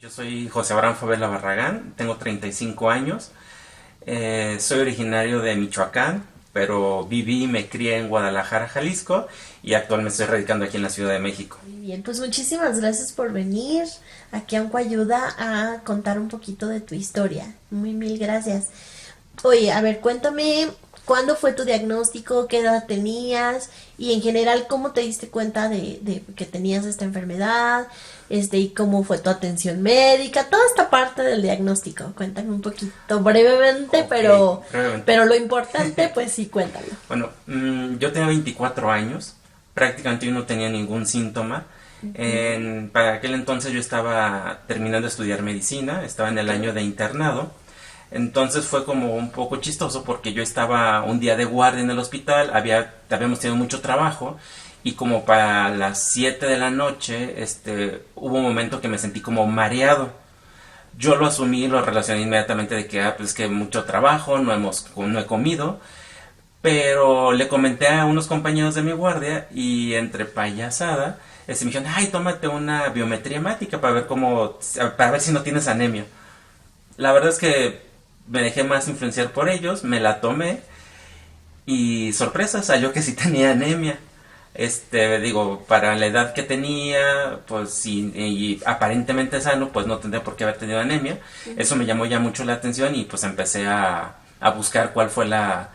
Yo soy José Abraham Favela Barragán, tengo 35 años, soy originario de Michoacán, pero viví y me crié en Guadalajara, Jalisco, y actualmente estoy radicando aquí en la Ciudad de México. Muy bien, pues muchísimas gracias por venir aquí a Ayuda a contar un poquito de tu historia. Muy mil gracias. Oye, a ver, cuéntame cuándo fue tu diagnóstico, qué edad tenías y en general cómo te diste cuenta de que tenías esta enfermedad, y cómo fue tu atención médica, toda esta parte del diagnóstico. Cuéntame un poquito brevemente, Ok, brevemente. pero lo importante, pues sí, cuéntalo. Bueno, yo tenía 24 años, prácticamente yo no tenía ningún síntoma. Para aquel entonces yo estaba terminando de estudiar medicina, estaba en el Ok. año de internado. Entonces fue como un poco chistoso porque yo estaba un día de guardia en el hospital, habíamos tenido mucho trabajo y como para las 7 de la noche, hubo un momento que me sentí como mareado. Yo lo asumí, lo relacioné inmediatamente de que, pues que mucho trabajo, no he comido, pero le comenté a unos compañeros de mi guardia y entre payasada, me dijeron, ay, tómate una biometría hemática para ver si no tienes anemia. La verdad es que me dejé más influenciar por ellos, me la tomé y sorpresa, salió que sí tenía anemia. Digo, para la edad que tenía, pues sí, y aparentemente sano, pues no tendría por qué haber tenido anemia. Eso me llamó ya mucho la atención y pues empecé a buscar cuál fue la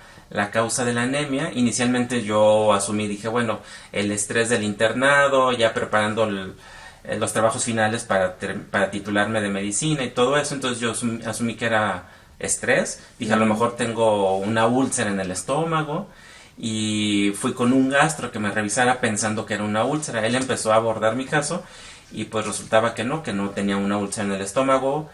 causa de la anemia. Inicialmente yo asumí, dije, bueno, el estrés del internado, ya preparando los trabajos finales para titularme de medicina y todo eso, entonces yo asumí que era estrés, dije a lo Ujú. mejor tengo una úlcera en el estómago y fui con un gastro que me revisara pensando que era una úlcera. Él empezó a abordar mi caso y pues resultaba que no tenía una úlcera en el estómago.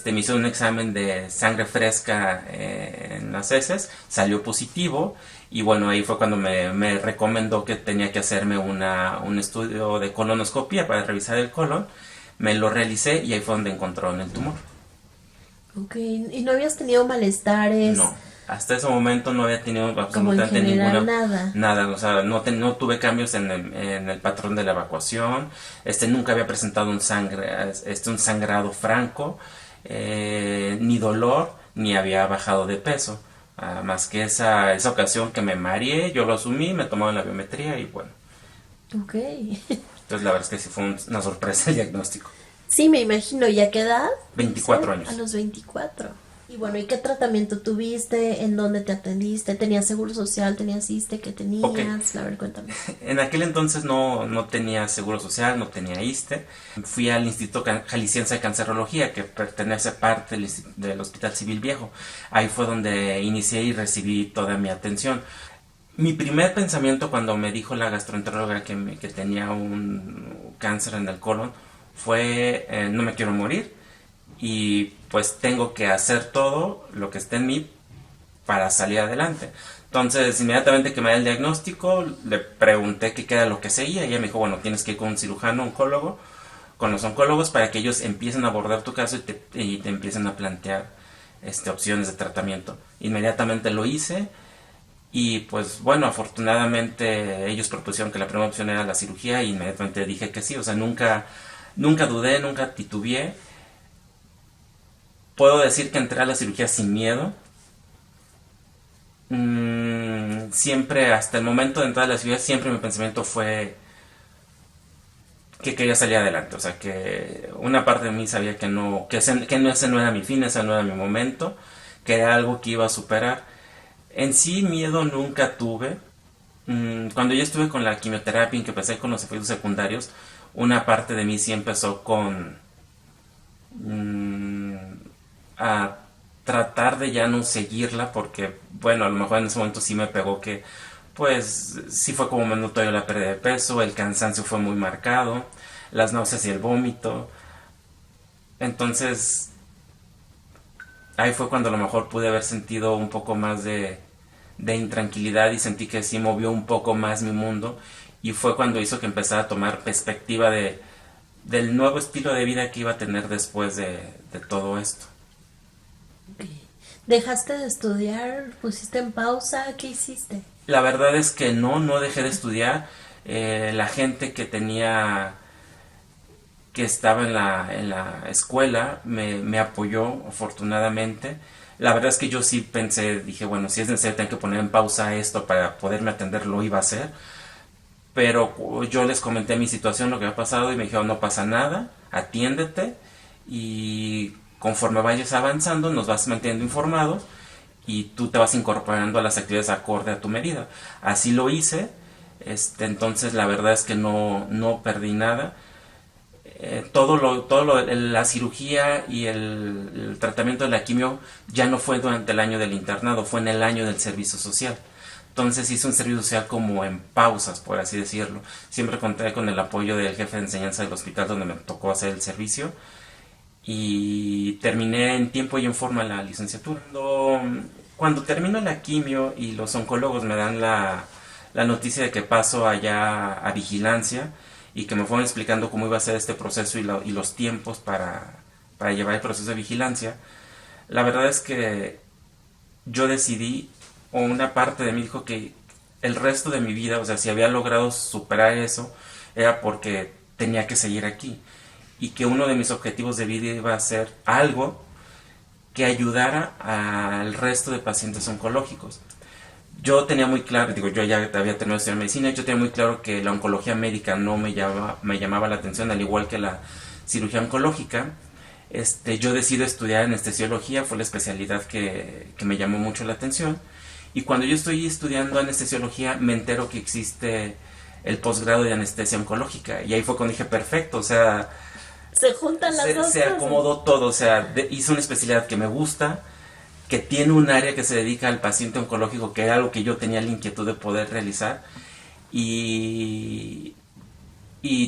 Me hizo un examen de sangre fresca en las heces, salió positivo y bueno, ahí fue cuando me recomendó que tenía que hacerme un estudio de colonoscopia para revisar el colon. Me lo realicé y ahí fue donde encontraron el tumor. Ok, ¿y no habías tenido malestares No, hasta ese momento no había tenido como en absolutamente general ninguna, nada? nada, o sea, no tuve cambios en el patrón de la evacuación, nunca había presentado un sangrado franco, ni dolor, ni había bajado de peso, más que esa ocasión que me mareé, yo lo asumí, me tomaron la biometría y bueno, Ok. entonces la verdad es que sí fue una sorpresa el diagnóstico. Sí, me imagino. ¿Y a qué edad? Dice, 24 a años. los 24. Y bueno, ¿y qué tratamiento tuviste? ¿En dónde te atendiste? ¿Tenías seguro social? ¿Tenías ISSSTE? ¿Qué Ok, tenías? A ver, cuéntame. en aquel entonces no tenía seguro social, no tenía ISSSTE. Fui al Instituto Jalisciense de Cancerología, que pertenece a parte del Hospital Civil Viejo. Ahí fue donde inicié y recibí toda mi atención. Mi primer pensamiento cuando me dijo la gastroenteróloga que tenía un cáncer en el colon fue, no me quiero morir y pues tengo que hacer todo lo que esté en mí para salir adelante. Entonces, inmediatamente que me da el diagnóstico, le pregunté qué era lo que seguía y ella me dijo, bueno, tienes que ir con un cirujano, oncólogo, con los oncólogos para que ellos empiecen a abordar tu caso y te empiecen a plantear opciones de tratamiento. Inmediatamente lo hice y pues bueno, afortunadamente ellos propusieron que la primera opción era la cirugía y inmediatamente dije que sí, o sea, nunca dudé, nunca titubeé. Puedo decir que entré a la cirugía sin miedo. Siempre, hasta el momento de entrar a la ciudad, siempre mi pensamiento fue que quería salir adelante. O sea, que una parte de mí sabía ese no era mi fin, ese no era mi momento, que era algo que iba a superar. En sí, miedo nunca tuve. Cuando yo estuve con la quimioterapia y que empecé con los efectos secundarios, una parte de mí sí empezó mm, a tratar de ya no seguirla porque, bueno, a lo mejor en ese momento sí me pegó que, pues, sí fue como me notó yo la pérdida de peso, el cansancio fue muy marcado, las náuseas y el vómito. Entonces, ahí fue cuando a lo mejor pude haber sentido un poco más de intranquilidad y sentí que sí movió un poco más mi mundo y fue cuando hizo que empezara a tomar perspectiva del nuevo estilo de vida que iba a tener después de todo esto. Ok. ¿Dejaste de estudiar? ¿Pusiste en pausa? ¿Qué hiciste? La verdad es que no dejé de estudiar. La gente que tenía que estaba en la escuela me apoyó afortunadamente. La verdad es que yo sí pensé, dije, bueno, si es necesario tengo que poner en pausa esto para poderme atender, lo iba a hacer. Pero yo les comenté mi situación, lo que había pasado, y me dijeron, no pasa nada, atiéndete y conforme vayas avanzando nos vas manteniendo informados y tú te vas incorporando a las actividades acorde a tu medida. Así lo hice, entonces la verdad es que no perdí nada. La cirugía y el tratamiento de la quimio ya no fue durante el año del internado, fue en el año del servicio social. Entonces hice un servicio social como en pausas, por así decirlo. Siempre conté con el apoyo del jefe de enseñanza del hospital donde me tocó hacer el servicio y terminé en tiempo y en forma la licenciatura. Cuando termino la quimio y los oncólogos me dan la noticia de que paso allá a vigilancia y que me fueron explicando cómo iba a ser este proceso y los tiempos para llevar el proceso de vigilancia, la verdad es que yo decidí, o una parte de mí dijo que el resto de mi vida, o sea, si había logrado superar eso, era porque tenía que seguir aquí. Y que uno de mis objetivos de vida iba a ser algo que ayudara al resto de pacientes oncológicos. Yo tenía muy claro, digo, yo ya había terminado de estudiar medicina, yo tenía muy claro que la oncología médica no me llamaba la atención, al igual que la cirugía oncológica. Yo decidí estudiar anestesiología, fue la especialidad que me llamó mucho la atención. Y cuando yo estoy estudiando anestesiología, me entero que existe el posgrado de anestesia oncológica. Y ahí fue cuando dije, perfecto, o sea, Se juntan las dos se cosas. acomodó todo, o sea, hice una especialidad que me gusta, que tiene un área que se dedica al paciente oncológico, que era algo que yo tenía la inquietud de poder realizar. Y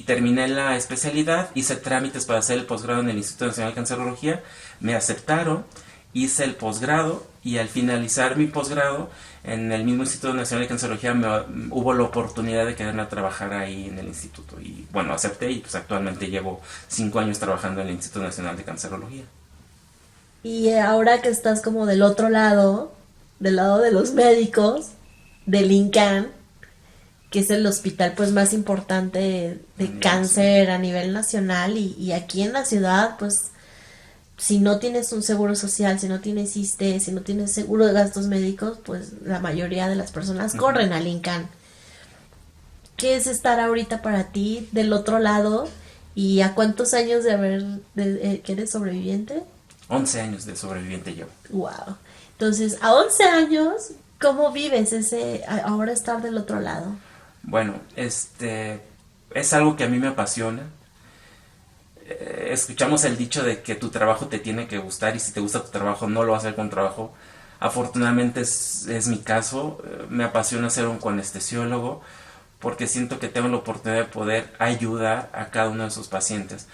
terminé la especialidad, hice trámites para hacer el posgrado en el Instituto Nacional de Cancerología, me aceptaron, hice el posgrado y al finalizar mi posgrado en el mismo Instituto Nacional de Cancerología hubo la oportunidad de quedarme a trabajar ahí en el instituto y bueno, acepté y pues actualmente llevo 5 años trabajando en el Instituto Nacional de Cancerología. Y ahora que estás como del lado de los médicos, del INCAN, que es el hospital pues más importante de cáncer a nivel nacional y aquí en la ciudad, pues si no tienes un seguro social, si no tienes ISSSTE, si no tienes seguro de gastos médicos, pues la mayoría de las personas corren al INCAN. ¿Qué es estar ahorita para ti del otro lado y a cuántos años que eres sobreviviente? 11 años de sobreviviente llevo. Wow. Entonces, a 11 años, ¿cómo vives ahora estar del otro lado? Bueno, es algo que a mí me apasiona. Escuchamos el dicho de que tu trabajo te tiene que gustar y si te gusta tu trabajo no lo vas a hacer con trabajo. Afortunadamente es mi caso. Me apasiona ser un anestesiólogo porque siento que tengo la oportunidad de poder ayudar a cada uno de sus pacientes.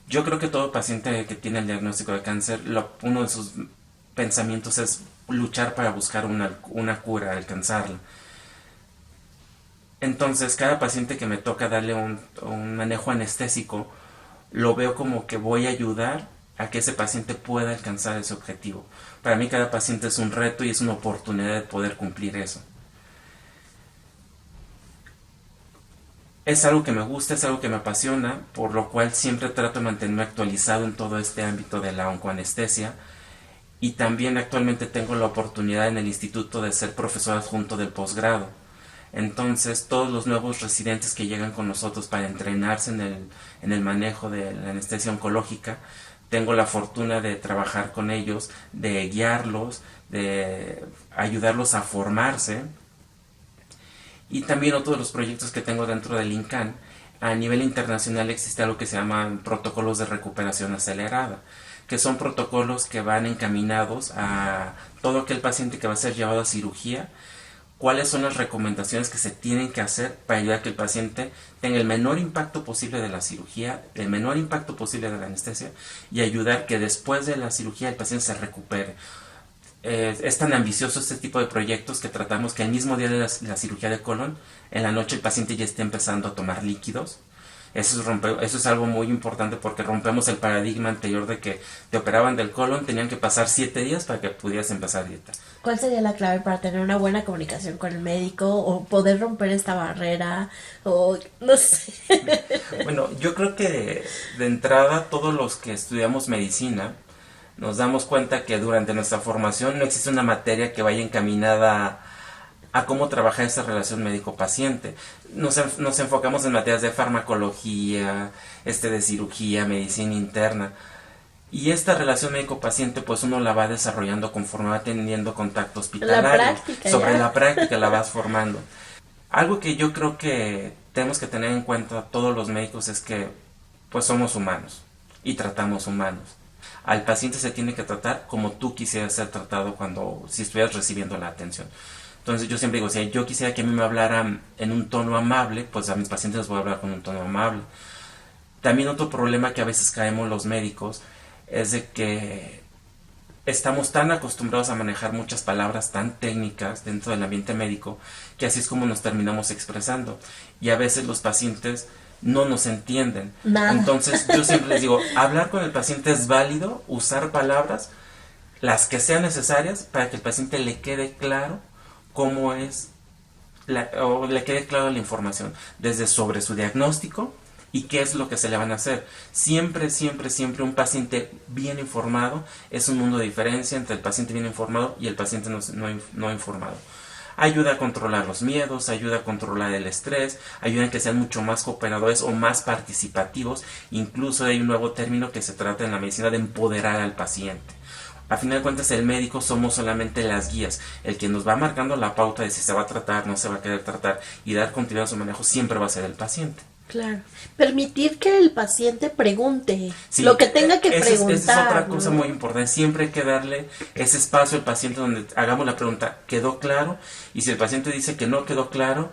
Yo creo que todo paciente que tiene el diagnóstico de cáncer, uno de sus pensamientos es luchar para buscar una cura, alcanzarla. Entonces, cada paciente que me toca darle un manejo anestésico, lo veo como que voy a ayudar a que ese paciente pueda alcanzar ese objetivo. Para mí cada paciente es un reto y es una oportunidad de poder cumplir eso. Es algo que me gusta, es algo que me apasiona, por lo cual siempre trato de mantenerme actualizado en todo este ámbito de la oncoanestesia. Y también actualmente tengo la oportunidad en el instituto de ser profesor adjunto del posgrado. Entonces todos los nuevos residentes que llegan con nosotros para entrenarse en el manejo de la anestesia oncológica, tengo la fortuna de trabajar con ellos, de guiarlos, de ayudarlos a formarse. Y también otro de los proyectos que tengo dentro del INCAN, a nivel internacional existe algo que se llama protocolos de recuperación acelerada, que son protocolos que van encaminados a todo aquel paciente que va a ser llevado a cirugía, cuáles son las recomendaciones que se tienen que hacer para ayudar a que el paciente tenga el menor impacto posible de la cirugía, el menor impacto posible de la anestesia y ayudar que después de la cirugía el paciente se recupere. Es tan ambicioso este tipo de proyectos que tratamos que el mismo día de la cirugía de colon, en la noche el paciente ya esté empezando a tomar líquidos. Eso es algo muy importante porque rompemos el paradigma anterior de que te operaban del colon, tenían que pasar 7 días para que pudieras empezar dieta. ¿Cuál sería la clave para tener una buena comunicación con el médico o poder romper esta barrera o no sé? Bueno, yo creo que de entrada todos los que estudiamos medicina nos damos cuenta que durante nuestra formación no existe una materia que vaya encaminada a cómo trabajar esa relación médico-paciente. Nos enfocamos en materias de farmacología, de cirugía, medicina interna. Y esta relación médico-paciente pues uno la va desarrollando conforme va teniendo contacto hospitalario. Sobre la práctica la vas formando. Algo que yo creo que tenemos que tener en cuenta todos los médicos es que pues somos humanos y tratamos humanos. Al paciente se tiene que tratar como tú quisieras ser tratado si estuvieras recibiendo la atención. Entonces yo siempre digo, si yo quisiera que a mí me hablaran en un tono amable, pues a mis pacientes les voy a hablar con un tono amable. También otro problema que a veces caemos los médicos es de que estamos tan acostumbrados a manejar muchas palabras tan técnicas dentro del ambiente médico que así es como nos terminamos expresando. Y a veces los pacientes no nos entienden. Nada. Entonces yo siempre les digo, hablar con el paciente es válido, usar palabras, las que sean necesarias para que el paciente le quede claro cómo es, o le quede claro la información, desde sobre su diagnóstico y qué es lo que se le van a hacer. Siempre, siempre, siempre un paciente bien informado es un mundo de diferencia entre el paciente bien informado y el paciente no informado. Ayuda a controlar los miedos, ayuda a controlar el estrés, ayuda a que sean mucho más cooperadores o más participativos. Incluso hay un nuevo término que se trata en la medicina de empoderar al paciente. A final de cuentas, el médico somos solamente las guías. El que nos va marcando la pauta de si se va a tratar, no se va a querer tratar y dar continuidad a su manejo siempre va a ser el paciente. Claro. Permitir que el paciente pregunte lo que tenga que preguntar. Esa es otra cosa muy importante. Siempre hay que darle ese espacio al paciente donde hagamos la pregunta, ¿quedó claro? Y si el paciente dice que no quedó claro,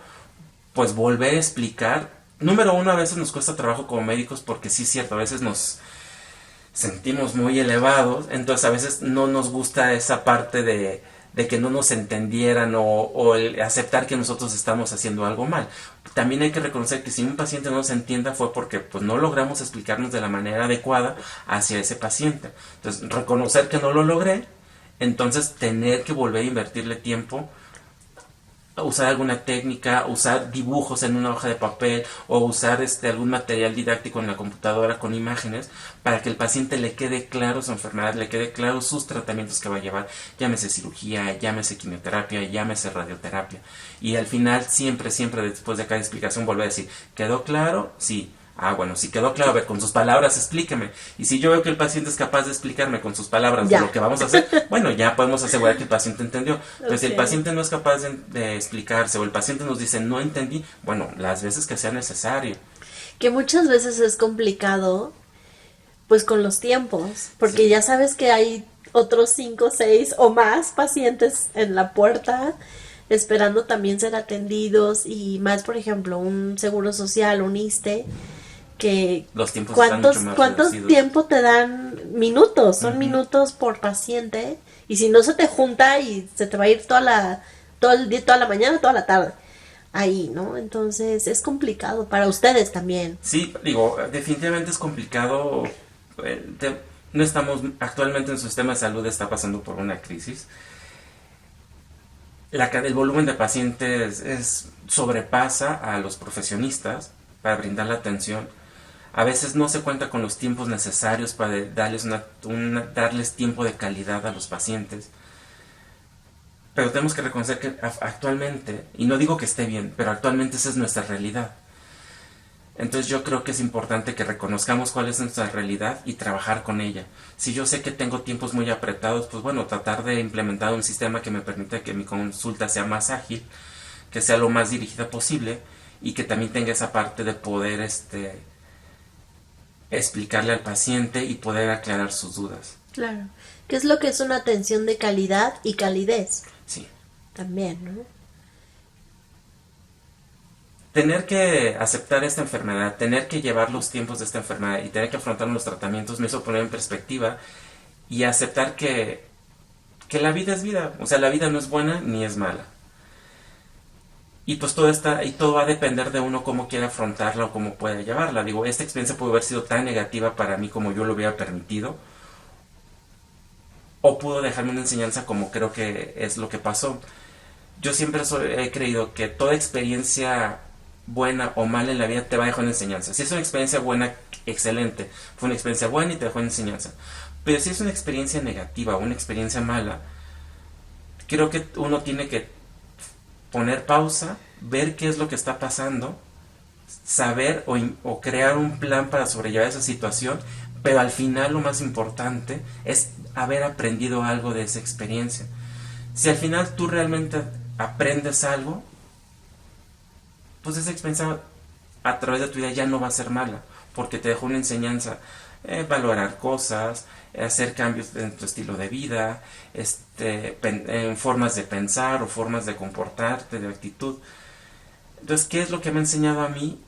pues volver a explicar. Número uno, a veces nos cuesta trabajo como médicos porque sí es cierto, a veces nos sentimos muy elevados, entonces a veces no nos gusta esa parte de que no nos entendieran o el aceptar que nosotros estamos haciendo algo mal. También hay que reconocer que si un paciente no se entienda fue porque pues no logramos explicarnos de la manera adecuada hacia ese paciente. Entonces reconocer que no lo logré, entonces tener que volver a invertirle tiempo, usar alguna técnica, usar dibujos en una hoja de papel o usar algún material didáctico en la computadora con imágenes para que el paciente le quede claro su enfermedad, le quede claro sus tratamientos que va a llevar, llámese cirugía, llámese quimioterapia, llámese radioterapia. Y al final siempre, siempre después de cada explicación vuelve a decir, ¿quedó claro? Sí. Bueno, si quedó claro, a ver, con sus palabras explíqueme. Y si yo veo que el paciente es capaz de explicarme con sus palabras de lo que vamos a hacer, bueno, ya podemos asegurar que el paciente entendió. Entonces, si el paciente no es capaz de explicarse o el paciente nos dice no entendí, bueno, las veces que sea necesario. Que muchas veces es complicado, pues con los tiempos, porque ya sabes que hay otros 5, 6 o más pacientes en la puerta esperando también ser atendidos y más, por ejemplo, un seguro social, un ISSSTE, que los tiempos ¿cuántos tiempo te dan? Minutos, son minutos por paciente y si no se te junta y se te va a ir toda la mañana, toda la tarde ahí, ¿no? Entonces es complicado para ustedes también. Sí, digo, definitivamente es complicado. No estamos actualmente en su sistema de salud está pasando por una crisis. El volumen de pacientes sobrepasa a los profesionistas para brindar la atención. A veces no se cuenta con los tiempos necesarios para darles tiempo de calidad a los pacientes. Pero tenemos que reconocer que actualmente, y no digo que esté bien, pero actualmente esa es nuestra realidad. Entonces yo creo que es importante que reconozcamos cuál es nuestra realidad y trabajar con ella. Si yo sé que tengo tiempos muy apretados, pues bueno, tratar de implementar un sistema que me permita que mi consulta sea más ágil, que sea lo más dirigida posible y que también tenga esa parte de poder explicarle al paciente y poder aclarar sus dudas. Claro. ¿Qué es lo que es una atención de calidad y calidez? Sí. También, ¿no? Tener que aceptar esta enfermedad, tener que llevar los tiempos de esta enfermedad y tener que afrontar los tratamientos me hizo poner en perspectiva y aceptar que la vida es vida. O sea, la vida no es buena ni es mala. Y pues todo va a depender de uno cómo quiera afrontarla o cómo pueda llevarla. Digo, esta experiencia pudo haber sido tan negativa para mí como yo lo hubiera permitido, o pudo dejarme una enseñanza como creo que es lo que pasó. Yo siempre he creído que toda experiencia buena o mala en la vida te va a dejar una enseñanza. Si es una experiencia buena, excelente, fue una experiencia buena y te dejó una enseñanza. Pero si es una experiencia negativa o una experiencia mala, creo que uno tiene que poner pausa, ver qué es lo que está pasando, saber o crear un plan para sobrellevar esa situación, pero al final lo más importante es haber aprendido algo de esa experiencia. Si al final tú realmente aprendes algo, pues esa experiencia a través de tu vida ya no va a ser mala, porque te dejó una enseñanza, valorar cosas, hacer cambios en tu estilo de vida, en formas de pensar o formas de comportarte, de actitud. Entonces, ¿qué es lo que me ha enseñado a mí?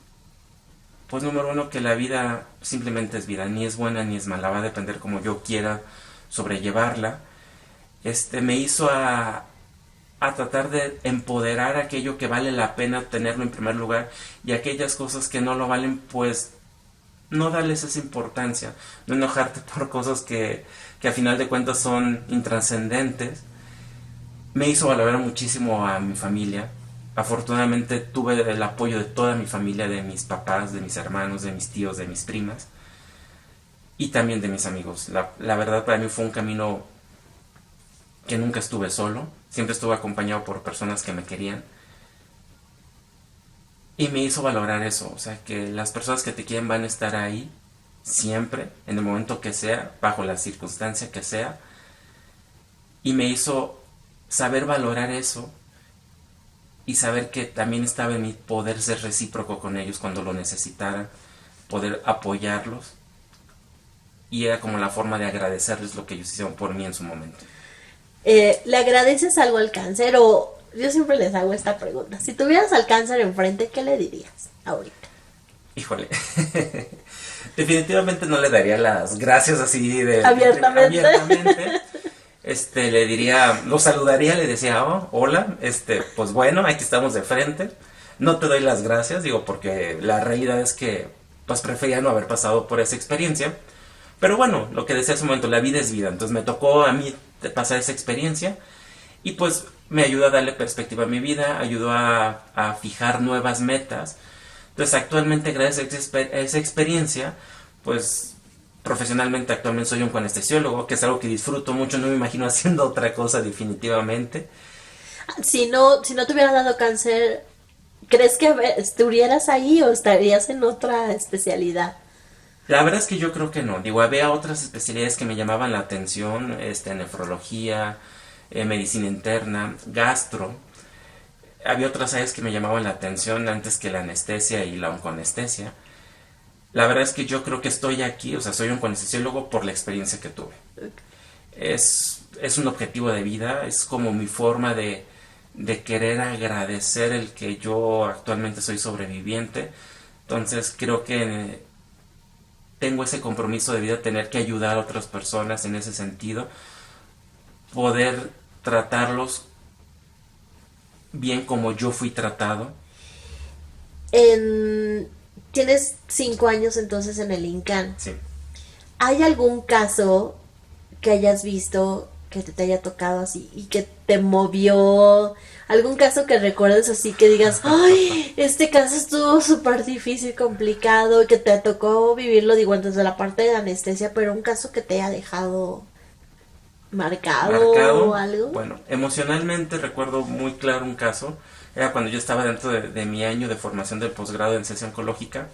Pues número uno, que la vida simplemente es vida, ni es buena ni es mala, va a depender como yo quiera sobrellevarla. Me hizo a tratar de empoderar aquello que vale la pena tenerlo en primer lugar, y aquellas cosas que no lo valen, pues no darles esa importancia, no enojarte por cosas que a final de cuentas son intrascendentes. Me hizo valorar muchísimo a mi familia. Afortunadamente tuve el apoyo de toda mi familia, de mis papás, de mis hermanos, de mis tíos, de mis primas y también de mis amigos. La verdad, para mí fue un camino que nunca estuve solo, siempre estuve acompañado por personas que me querían, y me hizo valorar eso, o sea, que las personas que te quieren van a estar ahí siempre, en el momento que sea, bajo la circunstancia que sea, y me hizo saber valorar eso y saber que también estaba en mí poder ser recíproco con ellos cuando lo necesitaran, poder apoyarlos, y era como la forma de agradecerles lo que ellos hicieron por mí en su momento. ¿Le agradeces algo al cáncer? O yo siempre les hago esta pregunta. Si tuvieras al cáncer enfrente, ¿qué le dirías ahorita? Híjole, definitivamente no le daría las gracias así Abiertamente. abiertamente. Le diría, lo saludaría, le decía, oh, hola, pues bueno, aquí estamos de frente. No te doy las gracias, digo, porque la realidad es que pues prefería no haber pasado por esa experiencia. Pero bueno, lo que decía hace un momento, la vida es vida, entonces me tocó a mí pasar esa experiencia, y pues me ayudó a darle perspectiva a mi vida, ayudó a fijar nuevas metas. Entonces actualmente, gracias a esa experiencia, pues profesionalmente actualmente soy un anestesiólogo, que es algo que disfruto mucho, no me imagino haciendo otra cosa definitivamente. Si no te hubieras dado cáncer, ¿crees que estuvieras ahí o estarías en otra especialidad? La verdad es que yo creo que no. Digo, había otras especialidades que me llamaban la atención, nefrología, medicina interna, gastro. Había otras áreas que me llamaban la atención antes que la anestesia y la oncoanestesia. La verdad es que yo creo que estoy aquí, o sea, soy un anestesiólogo por la experiencia que tuve. Es un objetivo de vida, es como mi forma de querer agradecer el que yo actualmente soy sobreviviente. Entonces creo que tengo ese compromiso de vida, tener que ayudar a otras personas en ese sentido, poder tratarlos bien como yo fui tratado. En... Tienes 5 años entonces en el INCAN. Sí. ¿Hay algún caso que hayas visto que te haya tocado así y que te movió? ¿Algún caso que recuerdes así que digas, ay, este caso estuvo súper difícil, complicado, y que te tocó vivirlo, digo, antes de la parte de la anestesia, pero un caso que te haya dejado marcado o algo? Bueno, emocionalmente recuerdo muy claro un caso. Era cuando yo estaba dentro de mi año de formación del posgrado en ciencia oncológica.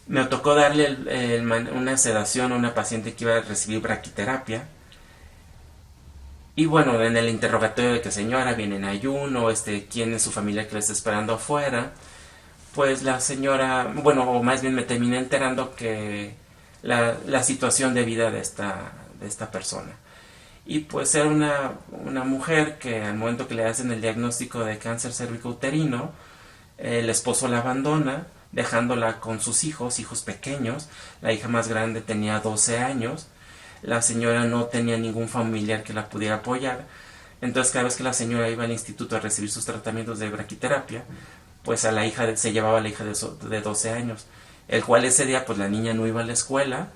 Me tocó darle una sedación a una paciente que iba a recibir braquiterapia. Y bueno, en el interrogatorio de que señora viene en ayuno, quién es su familia que la está esperando afuera, pues la señora, bueno, o más bien me terminé enterando que la situación de vida de esta persona. Y pues era una mujer que al momento que le hacen el diagnóstico de cáncer cervicouterino, el esposo la abandona, dejándola con sus hijos pequeños. La hija más grande tenía 12 años. La señora no tenía ningún familiar que la pudiera apoyar. Entonces cada vez que la señora iba al instituto a recibir sus tratamientos de braquiterapia, pues a la hija se llevaba a la hija de 12 años, el cual ese día pues la niña no iba a la escuela,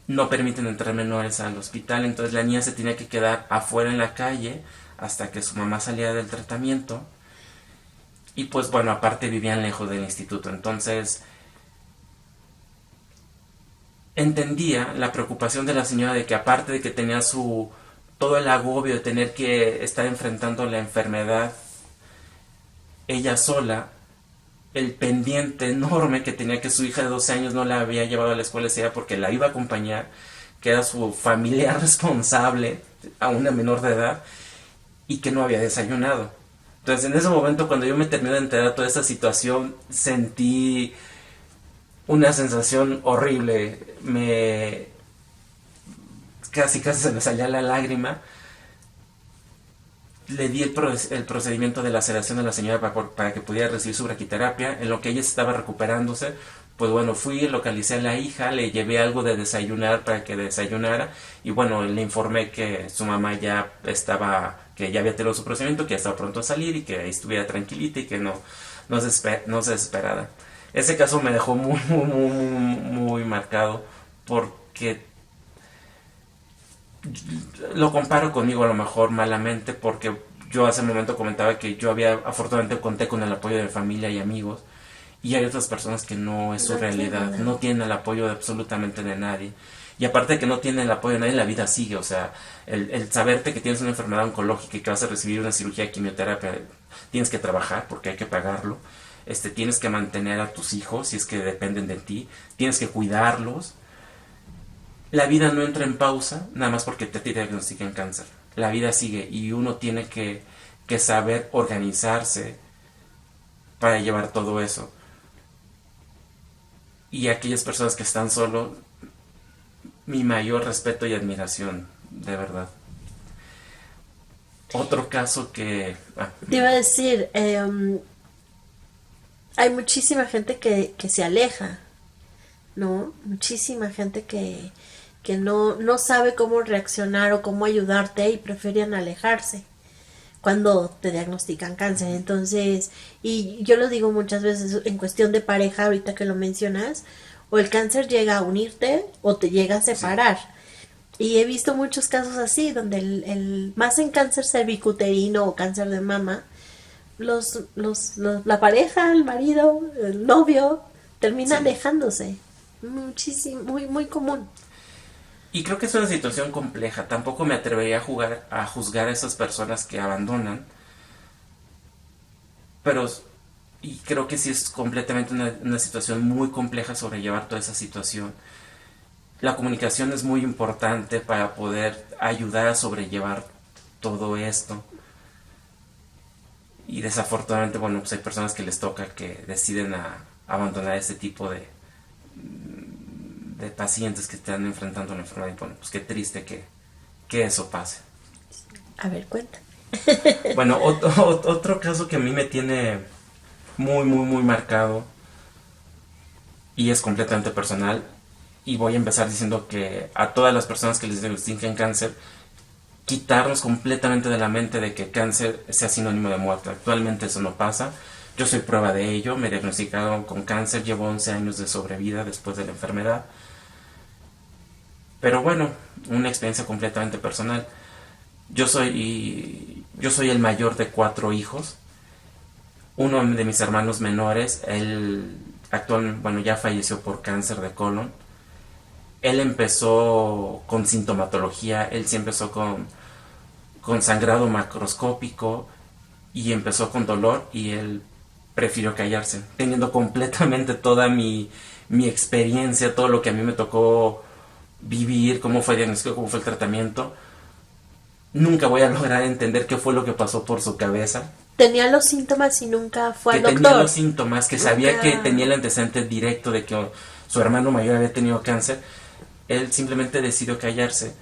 no permiten entrar menores al hospital, entonces la niña se tenía que quedar afuera en la calle hasta que su mamá saliera del tratamiento. Y pues bueno, aparte vivían lejos del instituto, entonces entendía la preocupación de la señora de que aparte de que tenía todo el agobio de tener que estar enfrentando la enfermedad ella sola, el pendiente enorme que tenía que su hija de 12 años no la había llevado a la escuela ese día porque la iba a acompañar, que era su familiar responsable a una menor de edad y que no había desayunado. Entonces en ese momento cuando yo me terminé de enterar de toda esa situación sentí una sensación horrible, casi se me salía la lágrima. Le di el procedimiento de laceración a la señora para que pudiera recibir su braquiterapia. En lo que ella estaba recuperándose, pues bueno, fui, localicé a la hija, le llevé algo de desayunar para que desayunara y bueno, le informé que su mamá ya estaba, que ya había tenido su procedimiento, que ya estaba pronto a salir y que estuviera tranquilita y que no se desesperara. Ese caso me dejó muy marcado porque lo comparo conmigo a lo mejor malamente porque yo hace un momento comentaba que yo afortunadamente conté con el apoyo de familia y amigos y hay otras personas que no es su realidad, no tienen el apoyo de absolutamente de nadie y aparte de que no tienen el apoyo de nadie, la vida sigue, o sea, el saberte que tienes una enfermedad oncológica y que vas a recibir una cirugía de quimioterapia, tienes que trabajar porque hay que pagarlo, tienes que mantener a tus hijos si es que dependen de ti, tienes que cuidarlos. La vida no entra en pausa nada más porque te diagnostican cáncer. La vida sigue y uno tiene que saber organizarse para llevar todo eso. Y aquellas personas que están solos, mi mayor respeto y admiración, de verdad. Otro caso que... Te iba a decir, hay muchísima gente que se aleja, ¿no? Muchísima gente que no sabe cómo reaccionar o cómo ayudarte y prefieren alejarse cuando te diagnostican cáncer. Entonces, y yo lo digo muchas veces en cuestión de pareja, ahorita que lo mencionas, o el cáncer llega a unirte o te llega a separar. Sí. Y he visto muchos casos así, donde más en cáncer cervicuterino o cáncer de mama, la pareja, el marido, el novio, termina alejándose. Muchísimo, muy común. Y creo que es una situación compleja. Tampoco me atrevería a juzgar a esas personas que abandonan. Y creo que sí es completamente una situación muy compleja sobrellevar toda esa situación. La comunicación es muy importante para poder ayudar a sobrellevar todo esto. Y desafortunadamente, bueno, pues hay personas que les toca que deciden abandonar este tipo de pacientes que están enfrentando la enfermedad y bueno, pues qué triste que eso pase. A ver, cuenta. Bueno, otro caso que a mí me tiene muy marcado y es completamente personal y voy a empezar diciendo que a todas las personas que les diagnostican cáncer, quitarnos completamente de la mente de que cáncer sea sinónimo de muerte. Actualmente eso no pasa. Yo soy prueba de ello, me diagnosticaron con cáncer, llevo 11 años de sobrevida después de la enfermedad. Pero bueno, una experiencia completamente personal. Yo soy el mayor de 4 hijos. Uno de mis hermanos menores, él ya falleció por cáncer de colon. Él empezó con sintomatología, él sí empezó con sangrado macroscópico y empezó con dolor y él prefirió callarse, teniendo completamente toda mi experiencia, todo lo que a mí me tocó vivir, cómo fue el diagnóstico, cómo fue el tratamiento. Nunca voy a lograr entender qué fue lo que pasó por su cabeza. Tenía los síntomas y nunca fue al doctor. Tenía los síntomas, que sabía que tenía el antecedente directo de que su hermano mayor había tenido cáncer. Él simplemente decidió callarse.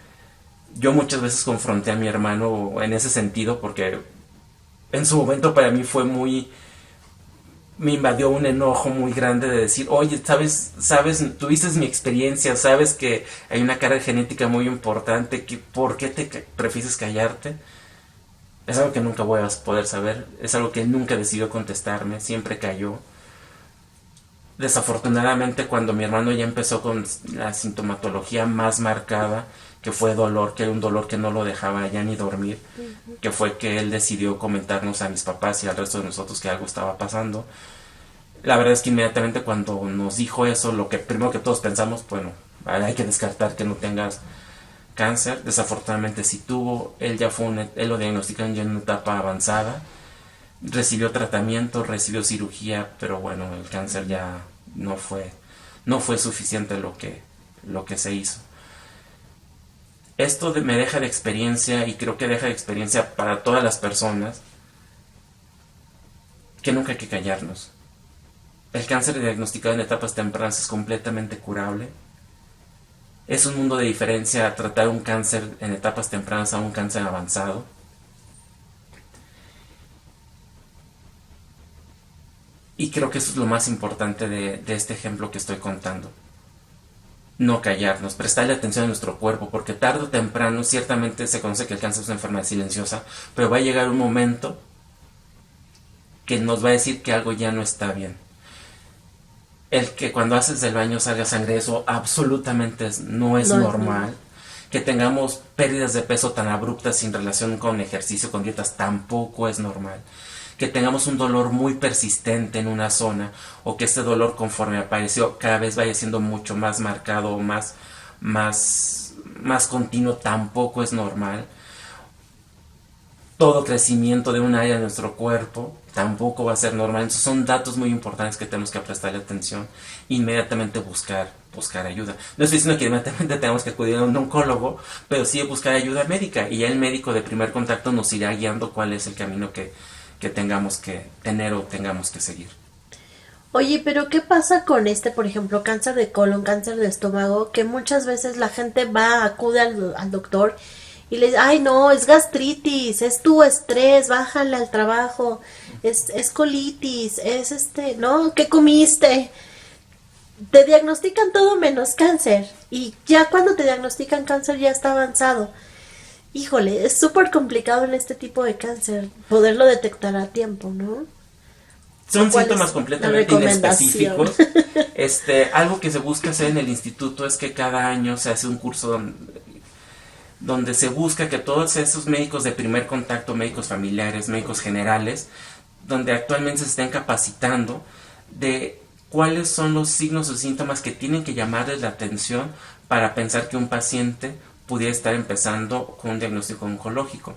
Yo muchas veces confronté a mi hermano en ese sentido porque en su momento para mí fue me invadió un enojo muy grande de decir, oye, sabes, tuviste mi experiencia, sabes que hay una carga genética muy importante, ¿por qué te prefieres callarte? Es algo que nunca voy a poder saber, es algo que nunca decidió contestarme, siempre cayó. Desafortunadamente, cuando mi hermano ya empezó con la sintomatología más marcada, que fue dolor, que era un dolor que no lo dejaba ya ni dormir, que fue que él decidió comentarnos a mis papás y al resto de nosotros que algo estaba pasando. La verdad es que inmediatamente cuando nos dijo eso, lo que primero que todos pensamos, bueno, hay que descartar que no tengas cáncer. Desafortunadamente sí tuvo, él lo diagnosticaron ya en una etapa avanzada, recibió tratamiento, recibió cirugía, pero bueno, el cáncer ya no fue suficiente lo que se hizo. Esto me deja de experiencia, y creo que deja de experiencia para todas las personas, que nunca hay que callarnos. El cáncer diagnosticado en etapas tempranas es completamente curable. Es un mundo de diferencia tratar un cáncer en etapas tempranas a un cáncer avanzado. Y creo que eso es lo más importante de este ejemplo que estoy contando. No callarnos, prestarle atención a nuestro cuerpo, porque tarde o temprano, ciertamente se conoce que el cáncer es una enfermedad silenciosa, pero va a llegar un momento que nos va a decir que algo ya no está bien. El que cuando haces del baño salga sangre, eso absolutamente no es normal. Que tengamos pérdidas de peso tan abruptas sin relación con ejercicio, con dietas, tampoco es normal. Que tengamos un dolor muy persistente en una zona, o que este dolor, conforme apareció, cada vez vaya siendo mucho más marcado o más continuo, tampoco es normal. Todo crecimiento de un área de nuestro cuerpo tampoco va a ser normal. Entonces son datos muy importantes que tenemos que prestarle atención, inmediatamente buscar ayuda. No estoy diciendo que inmediatamente tenemos que acudir a un oncólogo, pero sí buscar ayuda médica, y ya el médico de primer contacto nos irá guiando cuál es el camino que tengamos que tener o tengamos que seguir. Oye, pero ¿qué pasa con por ejemplo, cáncer de colon, cáncer de estómago? Que muchas veces la gente acude al doctor y le dice, ay no, es gastritis, es tu estrés, bájale al trabajo, es colitis, es ¿no? ¿Qué comiste? Te diagnostican todo menos cáncer. Y ya cuando te diagnostican cáncer ya está avanzado. Híjole, es súper complicado en este tipo de cáncer poderlo detectar a tiempo, ¿no? Son ¿Cuál síntomas es la completamente recomendación? inespecíficos. Algo que se busca hacer en el instituto es que cada año se hace un curso donde se busca que todos esos médicos de primer contacto, médicos familiares, médicos generales, donde actualmente se estén capacitando de cuáles son los signos o síntomas que tienen que llamarles la atención para pensar que un paciente pudiera estar empezando con un diagnóstico oncológico.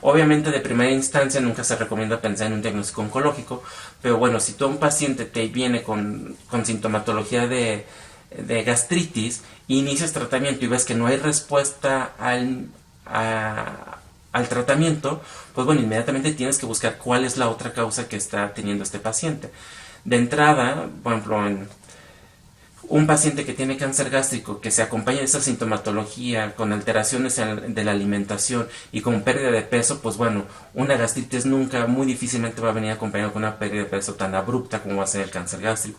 Obviamente de primera instancia nunca se recomienda pensar en un diagnóstico oncológico, pero bueno, si tú un paciente te viene con sintomatología de gastritis, inicias tratamiento y ves que no hay respuesta al tratamiento, pues bueno, inmediatamente tienes que buscar cuál es la otra causa que está teniendo este paciente. De entrada, por ejemplo, en un paciente que tiene cáncer gástrico, que se acompaña de esa sintomatología con alteraciones de la alimentación y con pérdida de peso, pues bueno, una gastritis nunca, muy difícilmente va a venir acompañada con una pérdida de peso tan abrupta como va a ser el cáncer gástrico.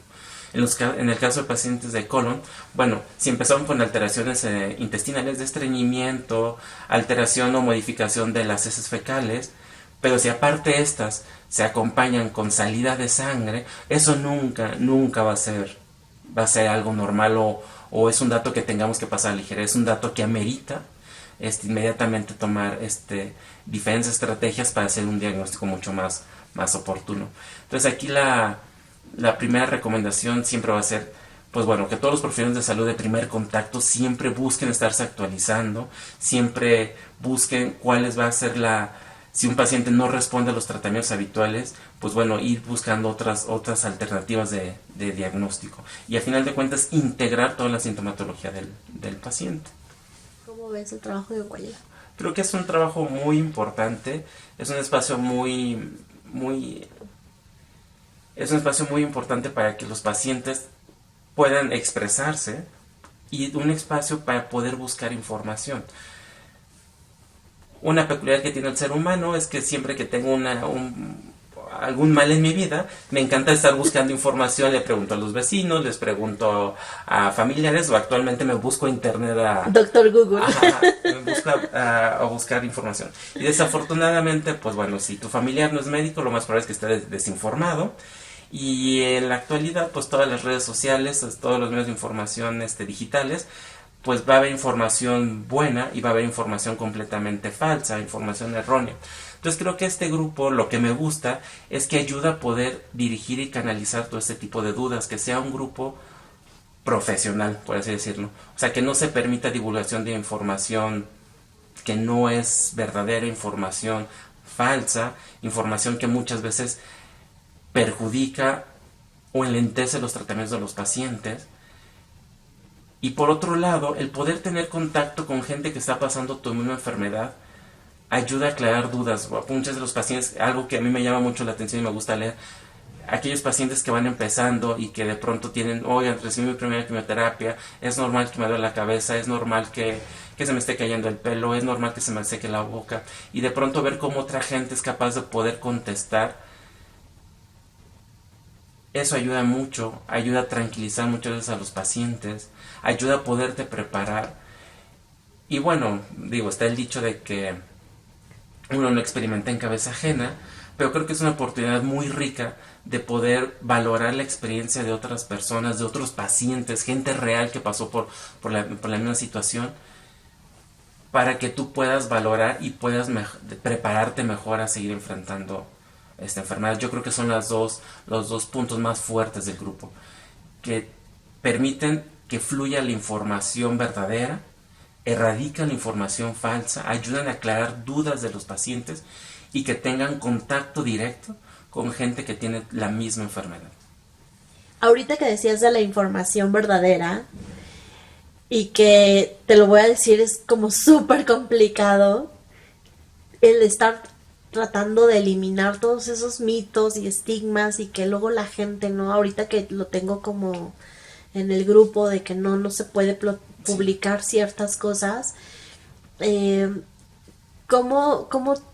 En el caso de pacientes de colon, bueno, si empezaron con alteraciones intestinales de estreñimiento, alteración o modificación de las heces fecales, pero si aparte estas se acompañan con salida de sangre, eso nunca va a ser algo normal, o es un dato que tengamos que pasar a ligera. Es un dato que amerita inmediatamente tomar diferentes estrategias para hacer un diagnóstico mucho más oportuno. Entonces aquí la primera recomendación siempre va a ser, pues bueno, que todos los profesionales de salud de primer contacto siempre busquen estarse actualizando, siempre busquen cuáles va a ser si un paciente no responde a los tratamientos habituales, pues bueno, ir buscando otras alternativas de diagnóstico. Y a final de cuentas, integrar toda la sintomatología del paciente. ¿Cómo ves el trabajo de Guayla? Creo que es un trabajo muy importante, es un espacio es un espacio muy importante para que los pacientes puedan expresarse, y un espacio para poder buscar información. Una peculiaridad que tiene el ser humano es que siempre que tengo algún mal en mi vida, me encanta estar buscando información, le pregunto a los vecinos, les pregunto a familiares, o actualmente me busco a internet Doctor Google. me busco a buscar información. Y desafortunadamente, pues bueno, si tu familiar no es médico, lo más probable es que esté desinformado. Y en la actualidad, pues todas las redes sociales, todos los medios de información digitales, pues va a haber información buena y va a haber información completamente falsa, información errónea. Entonces creo que este grupo, lo que me gusta es que ayuda a poder dirigir y canalizar todo este tipo de dudas, que sea un grupo profesional, por así decirlo. O sea, que no se permita divulgación de información que no es verdadera, información falsa, información que muchas veces perjudica o enlentece los tratamientos de los pacientes. Y por otro lado, el poder tener contacto con gente que está pasando tu misma enfermedad ayuda a aclarar dudas. Muchos de los pacientes, algo que a mí me llama mucho la atención y me gusta leer, aquellos pacientes que van empezando y que de pronto tienen, oigan, recibí mi primera quimioterapia, es normal que me duele la cabeza, es normal que se me esté cayendo el pelo, es normal que se me seque la boca, y de pronto ver cómo otra gente es capaz de poder contestar, eso ayuda mucho, ayuda a tranquilizar muchas veces a los pacientes, ayuda a poderte preparar. Y bueno, digo, está el dicho de que uno no experimenta en cabeza ajena, pero creo que es una oportunidad muy rica de poder valorar la experiencia de otras personas, de otros pacientes, gente real que pasó por la misma situación, para que tú puedas valorar y puedas prepararte mejor a seguir enfrentando esta enfermedad. Yo creo que son los dos puntos más fuertes del grupo, que permiten que fluya la información verdadera, erradican la información falsa, ayudan a aclarar dudas de los pacientes y que tengan contacto directo con gente que tiene la misma enfermedad. Ahorita que decías de la información verdadera y que te lo voy a decir es como súper complicado el estar tratando de eliminar todos esos mitos y estigmas y que luego la gente, ¿no? Ahorita que lo tengo como en el grupo de que no se puede publicar ciertas cosas, ¿cómo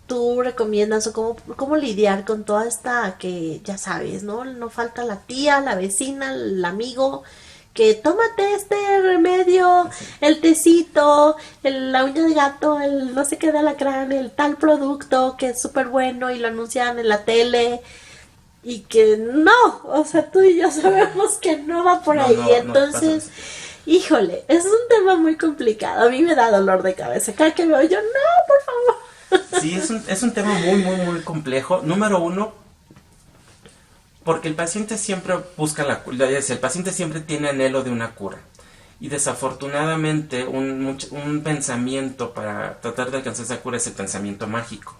tú recomiendas o cómo lidiar con toda esta que ya sabes, ¿no? No falta la tía, la vecina, el amigo que tómate este remedio, el tecito, la uña de gato, el no sé qué de alacrán, el tal producto que es súper bueno y lo anuncian en la tele y que no, o sea, tú y yo sabemos que no va por ahí, entonces, híjole, es un tema muy complicado, a mí me da dolor de cabeza, cada que veo yo, no, por favor. Sí, es un tema muy, muy, muy complejo. Número uno, porque el paciente siempre busca la cura, el paciente siempre tiene anhelo de una cura. Y desafortunadamente un pensamiento para tratar de alcanzar esa cura es el pensamiento mágico.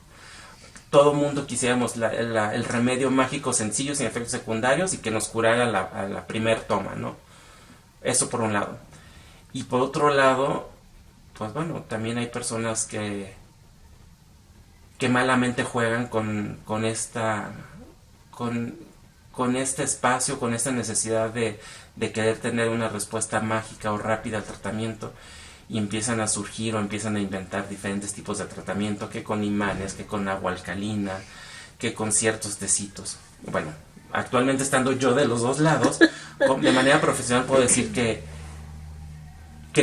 Todo mundo quisiéramos el remedio mágico sencillo, sin efectos secundarios y que nos curara a la primer toma, ¿no? Eso por un lado. Y por otro lado, pues bueno, también hay personas que malamente juegan con este espacio, con esta necesidad de querer tener una respuesta mágica o rápida al tratamiento, y empiezan a surgir o empiezan a inventar diferentes tipos de tratamiento, que con imanes, que con agua alcalina, que con ciertos tecitos. Bueno, actualmente estando yo de los dos lados, de manera profesional puedo decir que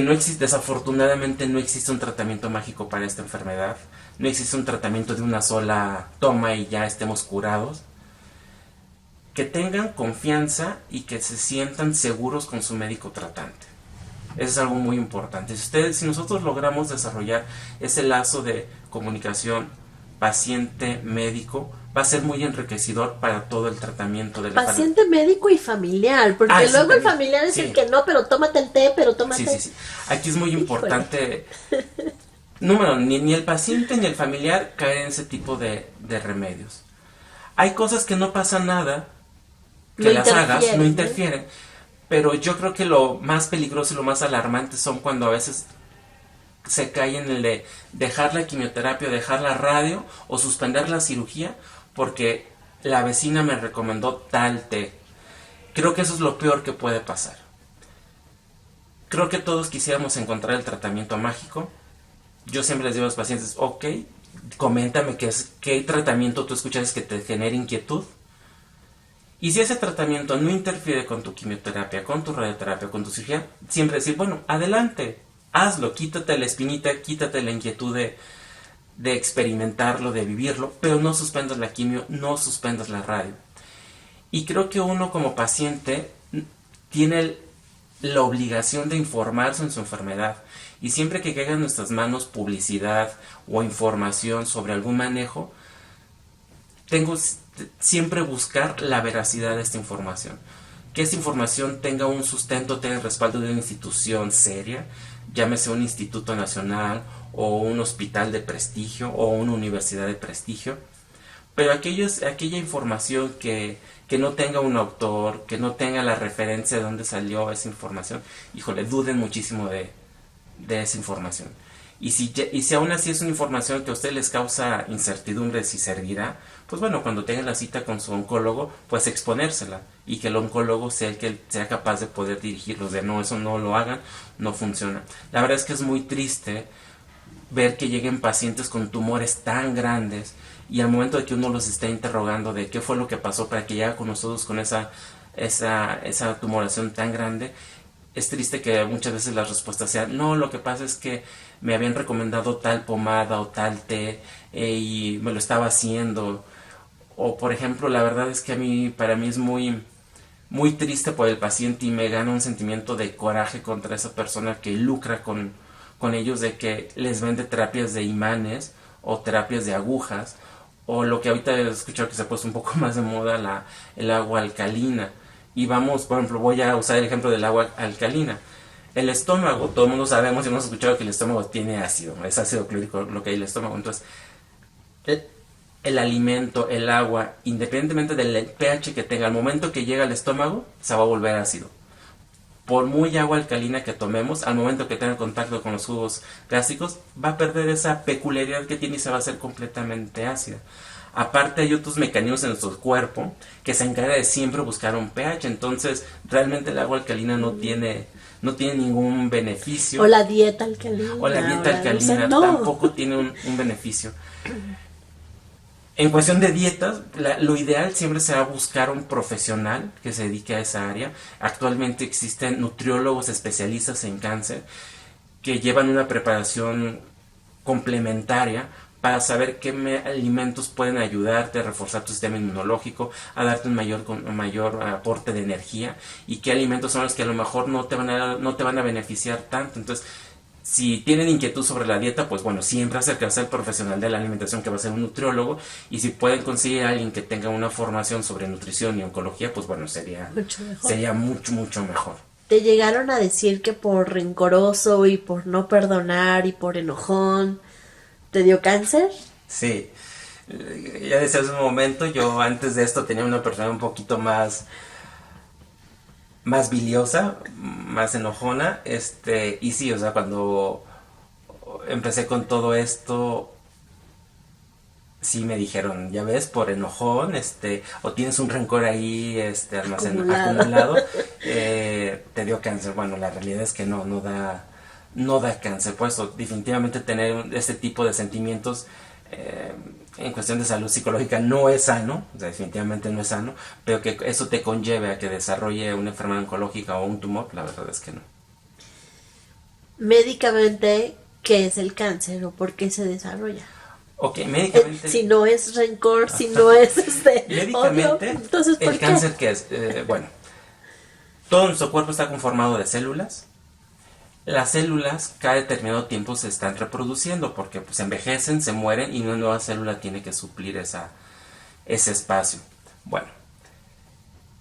no existe, desafortunadamente no existe un tratamiento mágico para esta enfermedad, no existe un tratamiento de una sola toma y ya estemos curados. Que tengan confianza y que se sientan seguros con su médico tratante. Eso es algo muy importante. Si nosotros logramos desarrollar ese lazo de comunicación paciente-médico, va a ser muy enriquecedor para todo el tratamiento de la paciente, médico y familiar, porque luego el familiar es el que no, pero tómate el té, pero tómate... Sí. Aquí es muy importante, número, ni el paciente ni el familiar caer en ese tipo de remedios. Hay cosas que no pasa nada, que las hagas, no interfieren, pero yo creo que lo más peligroso y lo más alarmante son cuando a veces se cae en el de dejar la quimioterapia, o dejar la radio o suspender la cirugía porque la vecina me recomendó tal té. Creo que eso es lo peor que puede pasar. Creo que todos quisiéramos encontrar el tratamiento mágico. Yo siempre les digo a los pacientes, ok, coméntame qué tratamiento tú escuchas que te genere inquietud. Y si ese tratamiento no interfiere con tu quimioterapia, con tu radioterapia, con tu cirugía, siempre decir, bueno, adelante, hazlo, quítate la espinita, quítate la inquietud de experimentarlo, de vivirlo, pero no suspendas la quimio, no suspendas la radio. Y creo que uno como paciente tiene la obligación de informarse en su enfermedad. Y siempre que caiga en nuestras manos publicidad o información sobre algún manejo, tengo siempre buscar la veracidad de esta información. Que esta información tenga un sustento, tenga el respaldo de una institución seria, llámese un instituto nacional o un hospital de prestigio o una universidad de prestigio. Pero aquella información que no tenga un autor, que no tenga la referencia de dónde salió esa información, híjole, duden muchísimo de esa información. Y si aún así es una información que a ustedes les causa incertidumbre si servirá, pues bueno, cuando tengan la cita con su oncólogo, pues exponérsela y que el oncólogo sea el que sea capaz de poder dirigirlos, de no, eso no lo hagan, no funciona. La verdad es que es muy triste ver que lleguen pacientes con tumores tan grandes y al momento de que uno los esté interrogando de qué fue lo que pasó para que llegue con nosotros con esa tumoración tan grande, es triste que muchas veces las respuestas sean, no, lo que pasa es que me habían recomendado tal pomada o tal té y me lo estaba haciendo. O por ejemplo, la verdad es que para mí es muy, muy triste por el paciente y me gana un sentimiento de coraje contra esa persona que lucra con ellos, de que les vende terapias de imanes o terapias de agujas, o lo que ahorita he escuchado que se ha puesto un poco más de moda, el agua alcalina. Y vamos, por ejemplo, voy a usar el ejemplo del agua alcalina. El estómago, todo el mundo sabemos y hemos escuchado que el estómago tiene ácido, es ácido clorhídrico lo que hay en el estómago. Entonces, el alimento, el agua, independientemente del pH que tenga, al momento que llega al estómago, se va a volver ácido. Por muy agua alcalina que tomemos, al momento que tenga contacto con los jugos gástricos, va a perder esa peculiaridad que tiene y se va a hacer completamente ácida. Aparte hay otros mecanismos en nuestro cuerpo que se encarga de siempre buscar un pH, entonces realmente el agua alcalina no tiene ningún beneficio. O la dieta alcalina. O la dieta alcalina, o sea, no. tampoco tiene un beneficio. En cuestión de dietas, lo ideal siempre será buscar un profesional que se dedique a esa área. Actualmente existen nutriólogos especialistas en cáncer que llevan una preparación complementaria para saber qué alimentos pueden ayudarte a reforzar tu sistema inmunológico, a darte un mayor aporte de energía, y qué alimentos son los que a lo mejor no te van a beneficiar tanto. Entonces, si tienen inquietud sobre la dieta, pues bueno, siempre acercarse al profesional de la alimentación, que va a ser un nutriólogo, y si pueden conseguir a alguien que tenga una formación sobre nutrición y oncología, pues bueno, sería mucho mejor. ¿Te llegaron a decir que por rencoroso y por no perdonar y por enojón te dio cáncer? Sí, ya decía hace un momento, yo antes de esto tenía una persona un poquito más biliosa, más enojona, y sí, o sea, cuando empecé con todo esto, sí me dijeron, ya ves, por enojón, o tienes un rencor ahí, acumulado, te dio cáncer. Bueno, la realidad es que no da cáncer, pues definitivamente tener este tipo de sentimientos en cuestión de salud psicológica no es sano, o sea, definitivamente no es sano, pero que eso te conlleve a que desarrolle una enfermedad oncológica o un tumor, la verdad es que no. Médicamente, ¿qué es el cáncer o por qué se desarrolla? Ok, médicamente... Si no es rencor, si no es médicamente, odio, entonces ¿por el qué? cáncer, ¿qué es? Bueno, todo nuestro cuerpo está conformado de células. Las células cada determinado tiempo se están reproduciendo porque pues envejecen, se mueren y una nueva célula tiene que suplir ese espacio. Bueno,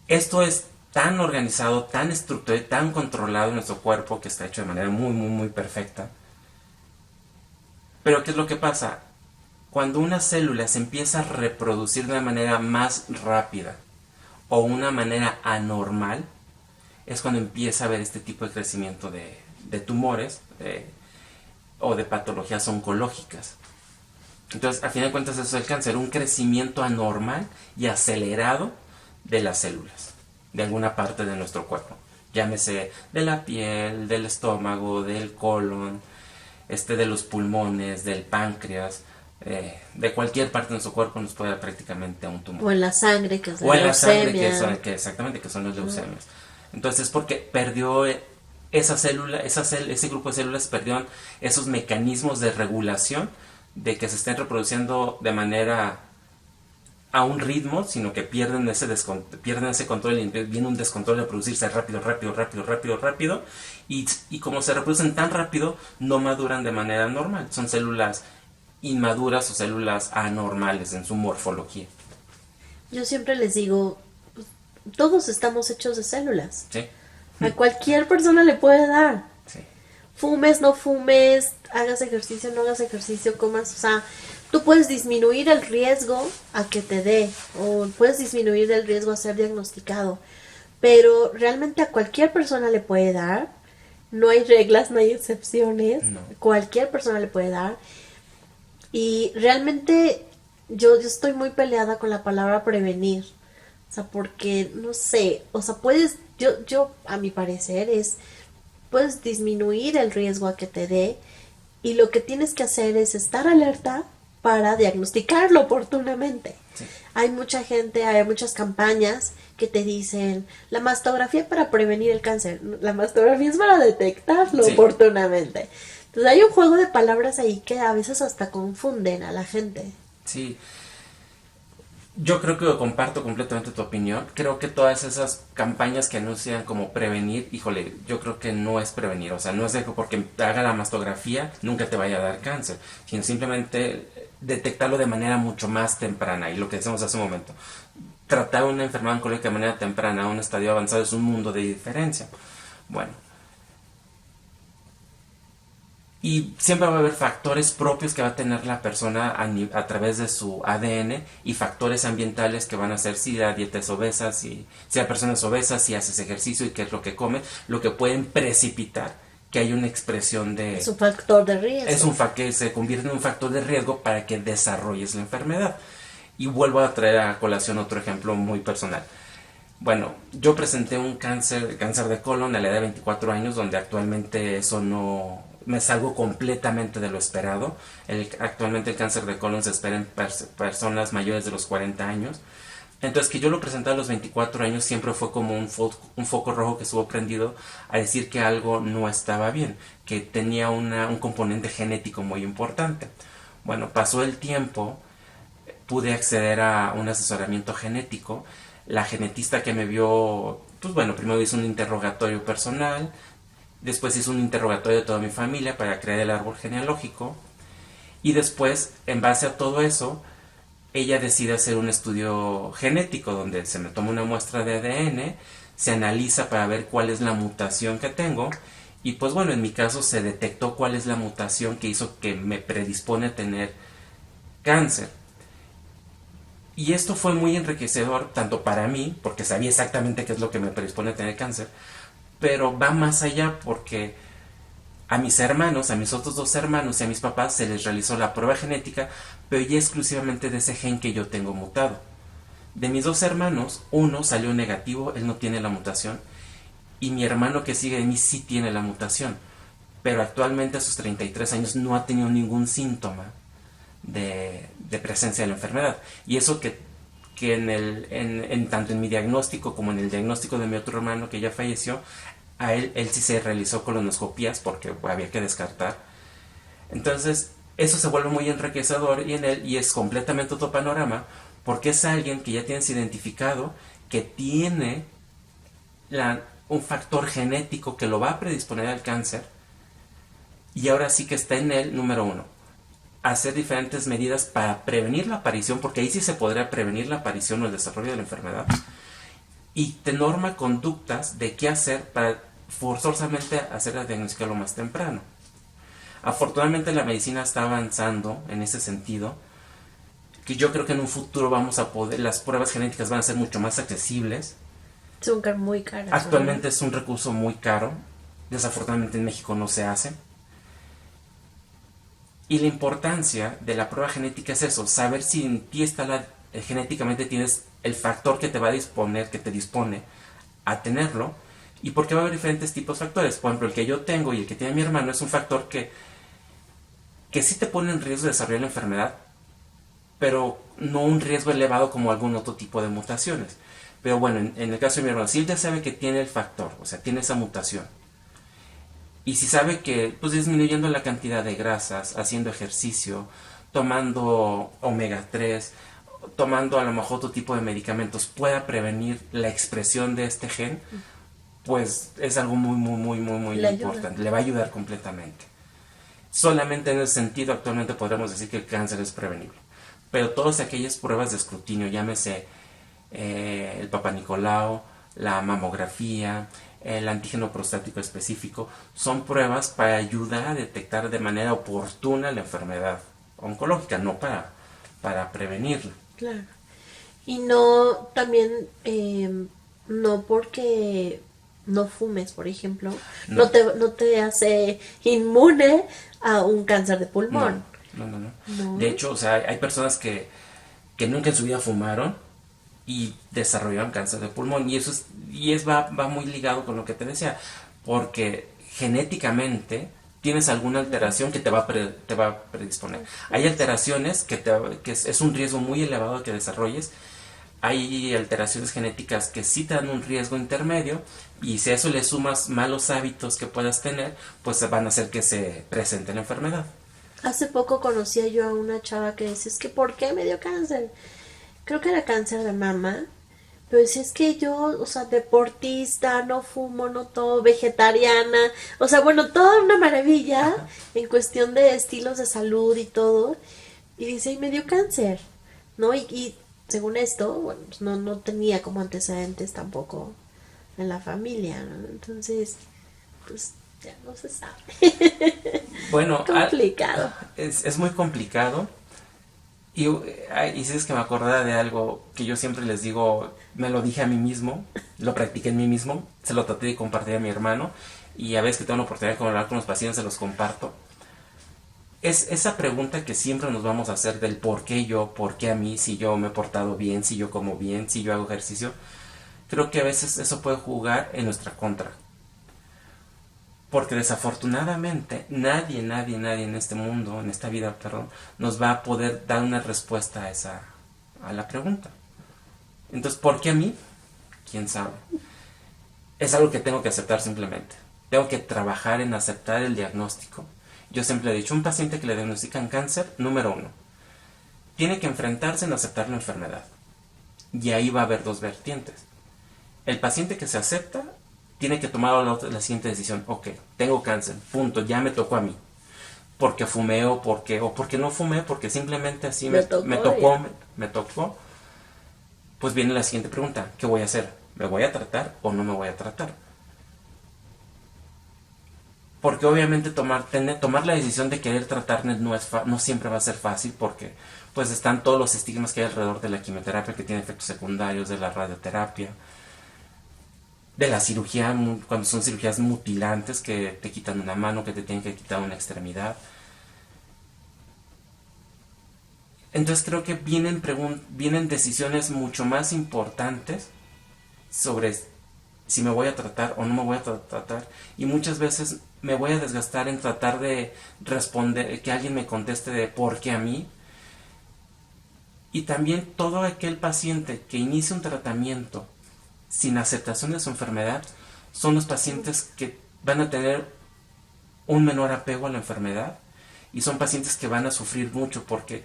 esto es tan organizado, tan estructurado y tan controlado en nuestro cuerpo que está hecho de manera muy perfecta. Pero ¿qué es lo que pasa? Cuando una célula se empieza a reproducir de una manera más rápida o una manera anormal, es cuando empieza a haber este tipo de crecimiento de tumores o de patologías oncológicas. Entonces, a fin de cuentas, eso es el cáncer, un crecimiento anormal y acelerado de las células, de alguna parte de nuestro cuerpo. Llámese de la piel, del estómago, del colon, de los pulmones, del páncreas. de cualquier parte de su cuerpo nos puede dar prácticamente a un tumor. O en la sangre, que es O la en la sangre, leucemia. exactamente, que son las leucemias. Entonces es porque perdió esa célula, ese grupo de células perdió esos mecanismos de regulación de que se estén reproduciendo de manera a un ritmo, sino que pierden ese control y viene un descontrol de producirse rápido, rápido, rápido, rápido, rápido, y como se reproducen tan rápido, no maduran de manera normal. Son células inmaduras o células anormales en su morfología. Yo siempre les digo, pues, todos estamos hechos de células. ¿Sí? A cualquier persona le puede dar. Sí. Fumes, no fumes, hagas ejercicio, no hagas ejercicio, comas, o sea, tú puedes disminuir el riesgo a que te dé, o puedes disminuir el riesgo a ser diagnosticado, pero realmente a cualquier persona le puede dar, no hay reglas, no hay excepciones, No. cualquier persona le puede dar, y realmente yo estoy muy peleada con la palabra prevenir, o sea, porque, no sé, o sea, yo, a mi parecer, puedes disminuir el riesgo a que te dé, y lo que tienes que hacer es estar alerta para diagnosticarlo oportunamente. Sí. Hay mucha gente, hay muchas campañas que te dicen la mastografía para prevenir el cáncer, la mastografía es para detectarlo Sí. oportunamente. Entonces hay un juego de palabras ahí que a veces hasta confunden a la gente. Sí, yo creo que comparto completamente tu opinión. Creo que todas esas campañas que anuncian como prevenir, híjole, yo creo que no es prevenir. O sea, no es de que porque te haga la mastografía nunca te vaya a dar cáncer, sino simplemente detectarlo de manera mucho más temprana. Y lo que decíamos hace un momento, tratar una enfermedad oncológica de manera temprana a un estadio avanzado es un mundo de diferencia. Bueno, y siempre va a haber factores propios que va a tener la persona a través de su ADN y factores ambientales que van a ser si la dieta es obesa, si la persona es obesa, si haces ejercicio y qué es lo que come, lo que pueden precipitar que hay una expresión de... Es un factor de riesgo. Es un que se convierte en un factor de riesgo para que desarrolles la enfermedad. Y vuelvo a traer a colación otro ejemplo muy personal. Bueno, yo presenté un cáncer de colon a la edad de 24 años, donde actualmente eso no me salgo completamente de lo esperado. Actualmente el cáncer de colon se espera en personas mayores de los 40 años. Entonces que yo lo presenté a los 24 años siempre fue como un foco rojo que estuvo prendido a decir que algo no estaba bien, que tenía un componente genético muy importante. Bueno, pasó el tiempo, pude acceder a un asesoramiento genético. La genetista que me vio, pues bueno, primero hizo un interrogatorio personal, después hizo un interrogatorio de toda mi familia para crear el árbol genealógico, y después, en base a todo eso, ella decide hacer un estudio genético donde se me toma una muestra de ADN, se analiza para ver cuál es la mutación que tengo, y pues bueno, en mi caso se detectó cuál es la mutación que hizo que me predispone a tener cáncer. Y esto fue muy enriquecedor tanto para mí, porque sabía exactamente qué es lo que me predispone a tener cáncer, pero va más allá porque a mis hermanos, a mis otros dos hermanos y a mis papás se les realizó la prueba genética, pero ya exclusivamente de ese gen que yo tengo mutado. De mis dos hermanos, uno salió negativo, él no tiene la mutación, y mi hermano que sigue de mí sí tiene la mutación, pero actualmente a sus 33 años no ha tenido ningún síntoma de presencia de la enfermedad. Y eso que tanto en mi diagnóstico como en el diagnóstico de mi otro hermano que ya falleció, a él sí se realizó colonoscopías porque había que descartar. Entonces eso se vuelve muy enriquecedor y en él, y es completamente otro panorama, porque es alguien que ya tienes identificado que tiene un factor genético que lo va a predisponer al cáncer, y ahora sí que está en él, número uno, hacer diferentes medidas para prevenir la aparición, porque ahí sí se podría prevenir la aparición o el desarrollo de la enfermedad, y te norma conductas de qué hacer para forzosamente hacer la diagnóstica lo más temprano. Afortunadamente la medicina está avanzando en ese sentido, que yo creo que en un futuro vamos a poder, las pruebas genéticas van a ser mucho más accesibles. Son muy caras. Actualmente es un recurso muy caro, desafortunadamente en México no se hace. Y la importancia de la prueba genética es eso, saber si en ti está genéticamente tienes el factor que te va a disponer, que te dispone a tenerlo, y porque va a haber diferentes tipos de factores. Por ejemplo, el que yo tengo y el que tiene mi hermano es un factor que sí te pone en riesgo de desarrollar la enfermedad, pero no un riesgo elevado como algún otro tipo de mutaciones. Pero bueno, en el caso de mi hermano, si él ya sabe que tiene el factor, o sea, tiene esa mutación, y si sabe que pues disminuyendo la cantidad de grasas, haciendo ejercicio, tomando omega 3, tomando a lo mejor otro tipo de medicamentos pueda prevenir la expresión de este gen, pues es algo muy Le ayuda. importante, le va a ayudar completamente. Solamente en ese sentido actualmente podremos decir que el cáncer es prevenible. Pero todas aquellas pruebas de escrutinio, llámese el Papa Nicolau, la mamografía, el antígeno prostático específico, son pruebas para ayudar a detectar de manera oportuna la enfermedad oncológica, no para prevenirla. Claro. Y no, también, no porque no fumes, por ejemplo, No, no te hace inmune a un cáncer de no, pulmón. no. De No, hecho, o sea, hay personas que nunca en su vida fumaron y desarrollaron cáncer de pulmón. Va muy ligado con lo que te decía, porque genéticamente tienes alguna alteración que te va a predisponer. Hay alteraciones que es un riesgo muy elevado que desarrolles. Hay alteraciones genéticas que sí te dan un riesgo intermedio, y si a eso le sumas malos hábitos que puedas tener, pues van a hacer que se presente la enfermedad. hace poco conocía yo a una chava que decía, es que ¿por qué me dio cáncer? Creo que era cáncer de mama, pero decía, es que yo, o sea, deportista, no fumo, no todo, vegetariana, o sea, bueno, toda una maravilla Ajá. en cuestión de estilos de salud y todo, y dice, y me dio cáncer, ¿no? Y según esto, bueno, pues no tenía como antecedentes tampoco en la familia, ¿no? Entonces, pues ya no se sabe. Bueno, Complicado. es muy complicado. Y si es que me acordaba de algo que yo siempre les digo, me lo dije a mí mismo, lo practiqué en mí mismo, se lo traté de compartir a mi hermano, y a veces que tengo la oportunidad de hablar con los pacientes se los comparto. Es esa pregunta que siempre nos vamos a hacer del por qué yo, por qué a mí, si yo me he portado bien, si yo como bien, si yo hago ejercicio. Creo que a veces eso puede jugar en nuestra contra. Porque desafortunadamente nadie en este mundo, en esta vida, perdón, nos va a poder dar una respuesta a la pregunta. Entonces, ¿por qué a mí? ¿Quién sabe? Es algo que tengo que aceptar simplemente. Tengo que trabajar en aceptar el diagnóstico. Yo siempre he dicho, un paciente que le diagnostican cáncer, número uno, tiene que enfrentarse en aceptar la enfermedad. Y ahí va a haber dos vertientes. El paciente que se acepta tiene que tomar la siguiente decisión. Ok, tengo cáncer, punto, ya me tocó a mí. Porque fumé o porque no fumé, porque simplemente así Me me tocó ya. tocó, me tocó. Pues viene la siguiente pregunta, ¿qué voy a hacer? ¿Me voy a tratar o no me voy a tratar? Porque obviamente tomar la decisión de querer tratarme no siempre va a ser fácil, porque pues están todos los estigmas que hay alrededor de la quimioterapia, que tiene efectos secundarios, de la radioterapia, de la cirugía, cuando son cirugías mutilantes que te quitan una mano, que te tienen que quitar una extremidad. Entonces creo que vienen decisiones mucho más importantes sobre si me voy a tratar o no me voy a tratar, y muchas veces me voy a desgastar en tratar de responder, que alguien me conteste de por qué a mí. Y también todo aquel paciente que inicia un tratamiento sin aceptación de su enfermedad son los pacientes que van a tener un menor apego a la enfermedad, y son pacientes que van a sufrir mucho, porque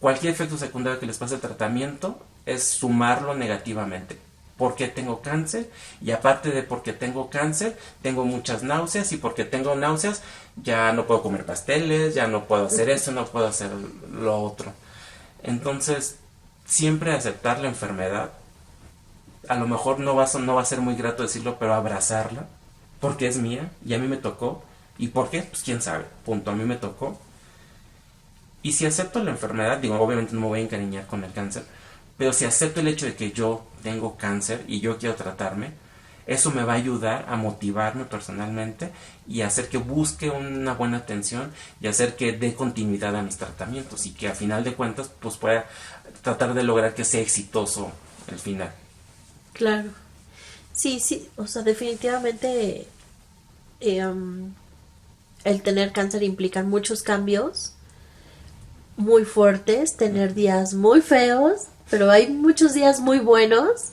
cualquier efecto secundario que les pase el tratamiento es sumarlo negativamente. ¿Por qué tengo cáncer? Y aparte de porque tengo cáncer, tengo muchas náuseas, y porque tengo náuseas ya no puedo comer pasteles, ya no puedo hacer eso, no puedo hacer lo otro. Entonces, siempre aceptar la enfermedad. A lo mejor no va a ser muy grato decirlo, pero abrazarla, porque es mía y a mí me tocó. ¿Y por qué? Pues quién sabe, punto, a mí me tocó. Y si acepto la enfermedad, digo, obviamente no me voy a encariñar con el cáncer, pero si acepto el hecho de que yo tengo cáncer y yo quiero tratarme, eso me va a ayudar a motivarme personalmente y a hacer que busque una buena atención, y hacer que dé continuidad a mis tratamientos, y que a final de cuentas pues pueda tratar de lograr que sea exitoso el final. Claro. Sí, sí, o sea, definitivamente eh, um, el tener cáncer implica muchos cambios, muy fuertes, tener días muy feos, pero hay muchos días muy buenos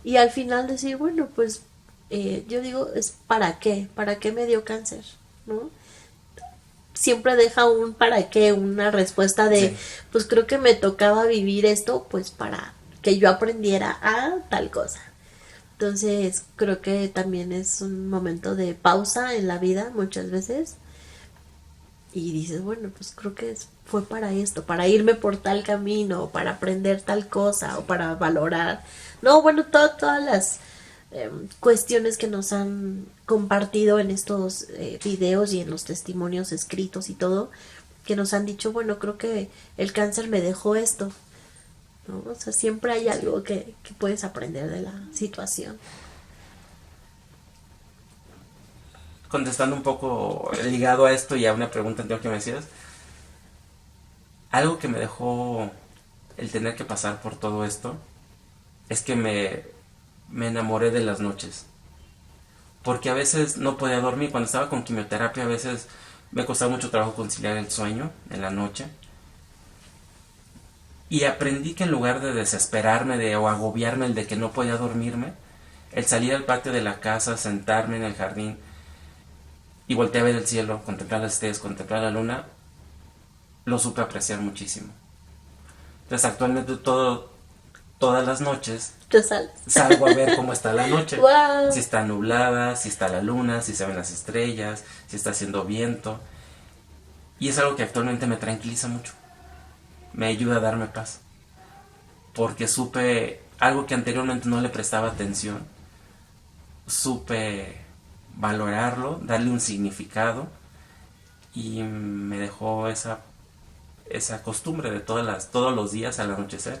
y al final decir, bueno, pues yo digo, es ¿para qué me dio cáncer? ¿No? Siempre deja un para qué, una respuesta de, Sí. pues creo que me tocaba vivir esto, pues para que yo aprendiera a tal cosa. Entonces, creo que también es un momento de pausa en la vida muchas veces y dices, bueno, pues creo que fue para esto, para irme por tal camino, o para aprender tal cosa, o para valorar. No, bueno, todas las cuestiones que nos han compartido en estos videos y en los testimonios escritos y todo, que nos han dicho, bueno, creo que el cáncer me dejó esto, ¿no? O sea, siempre hay algo que puedes aprender de la situación. Contestando un poco ligado a esto y a una pregunta anterior que me decías, algo que me dejó el tener que pasar por todo esto es que me enamoré de las noches. Porque a veces no podía dormir. Cuando estaba con quimioterapia, a veces me costaba mucho trabajo conciliar el sueño en la noche. Y aprendí que en lugar de desesperarme o agobiarme el de que no podía dormirme, el salir al patio de la casa, sentarme en el jardín y voltear a ver el cielo, contemplar las estrellas, contemplar la luna, lo supe apreciar muchísimo. Entonces actualmente todas las noches Te sales. salgo a ver cómo está la noche. ¡Wow! Si está nublada, si está la luna, si se ven las estrellas, si está haciendo viento. Y es algo que actualmente me tranquiliza mucho. Me ayuda a darme paz. Porque supe algo que anteriormente no le prestaba atención. Supe valorarlo, darle un significado. Y me dejó esa costumbre de todos los días al anochecer.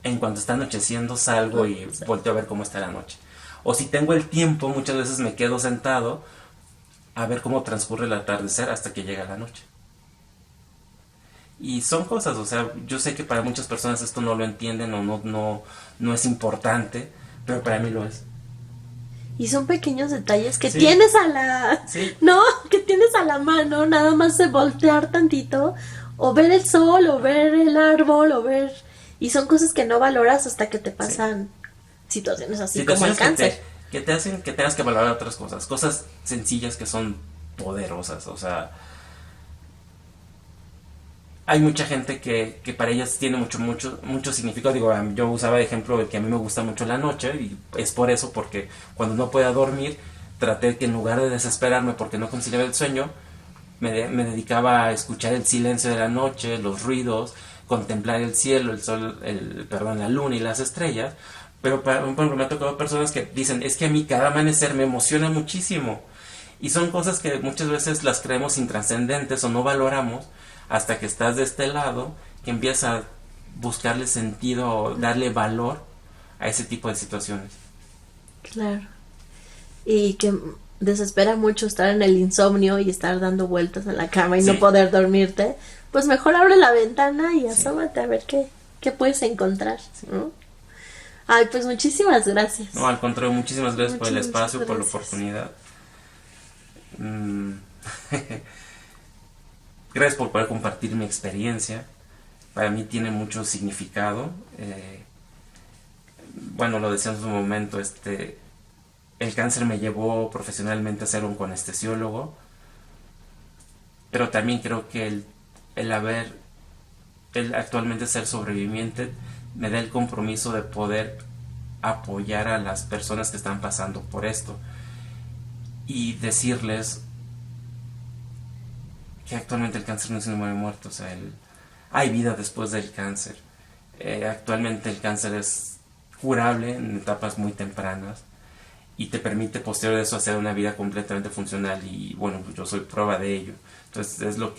En cuanto está anocheciendo salgo y volteo a ver cómo está la noche. O si tengo el tiempo, muchas veces me quedo sentado a ver cómo transcurre el atardecer hasta que llega la noche. Y son cosas, o sea, yo sé que para muchas personas esto no lo entienden o no es importante, pero para mí lo es. Y son pequeños detalles que Sí. tienes a la... Sí. No, que tienes a la mano, nada más de voltear tantito, o ver el sol, o ver el árbol, o ver... Y son cosas que no valoras hasta que te pasan situaciones así como el Situaciones cáncer. que te hacen que tengas que valorar otras cosas sencillas que son poderosas, o sea, hay mucha gente que para ellas tiene mucho significado. Digo, yo usaba de ejemplo de que a mí me gusta mucho la noche y es por eso, porque cuando no podía dormir, traté que en lugar de desesperarme porque no conciliaba el sueño, me dedicaba a escuchar el silencio de la noche, los ruidos, contemplar el cielo, el sol, la luna y las estrellas. Pero por ejemplo, me ha tocado personas que dicen, es que a mí cada amanecer me emociona muchísimo. Y son cosas que muchas veces las creemos intrascendentes o no valoramos hasta que estás de este lado, que empiezas a buscarle sentido o darle valor a ese tipo de situaciones. Claro. Y que desespera mucho estar en el insomnio y estar dando vueltas en la cama y Sí. no poder dormirte. Pues mejor abre la ventana y Sí. asómate a ver qué puedes encontrar, ¿no? Ay, pues muchísimas gracias. No, al contrario, muchísimas gracias por el Muchas espacio, por la gracias. oportunidad. Mm, Gracias por poder compartir mi experiencia. Para mí tiene mucho significado. Bueno, lo decía en su momento, el cáncer me llevó profesionalmente a ser un anestesiólogo, pero también creo que el actualmente ser sobreviviente me da el compromiso de poder apoyar a las personas que están pasando por esto y decirles que actualmente el cáncer no es una muerte, o sea, hay vida después del cáncer. Actualmente el cáncer es curable en etapas muy tempranas y te permite posterior a eso hacer una vida completamente funcional y bueno, pues yo soy prueba de ello. Entonces es lo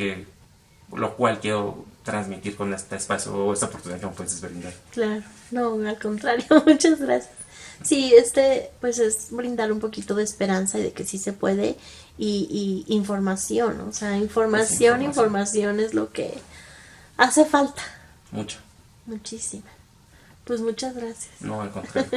cual quiero transmitir con este espacio o esta oportunidad que me puedes brindar. Claro, no, al contrario, muchas gracias. Sí, pues es brindar un poquito de esperanza y de que sí se puede y información, o sea, información es lo que hace falta, Mucho. muchísima. Pues muchas gracias. No, al contrario.